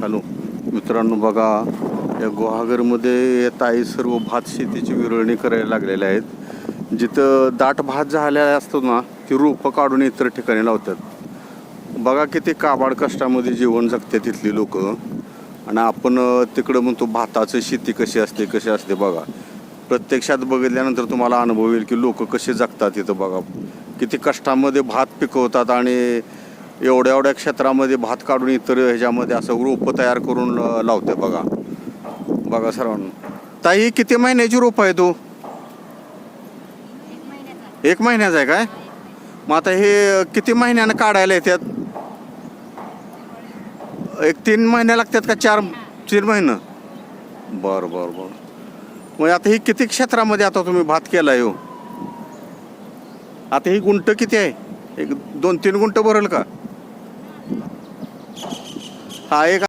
Hello मित्रांनो, बघा या गुहागरमध्ये ताई सर्व भात शेतीची विरळणी करायला लागलेल्या आहेत. जिथं दाट भात झालेला असतो ना, ती रोपं काढून इतर ठिकाणी लावतात. बघा किती काबाड कष्टामध्ये जीवन जगते तिथली लोक. आणि आपण तिकडं म्हणतो भाताचं शेती कशी असते बघा. प्रत्यक्षात बघितल्यानंतर तुम्हाला अनुभव येईल की लोक कसे जगतात तिथं. बघा किती कष्टामध्ये भात पिकवतात आणि एवढ्या एवढ्या क्षेत्रामध्ये भात काढून इतर ह्याच्यामध्ये असं रोपं तयार करून लावते. बघा सर्वांना. ताई किती महिन्याची रोप आहे तू? 1 महिन्याचा आहे काय? मग आता हे किती महिन्यानं काढायला येतात? 3 महिने लागतात का 4 महिने? बरं. मग आता ही किती क्षेत्रामध्ये आता तुम्ही भात केला आहे हो? आता ही गुंठ किती आहे? 1-2-3 गुंठ भरेल का? हा एक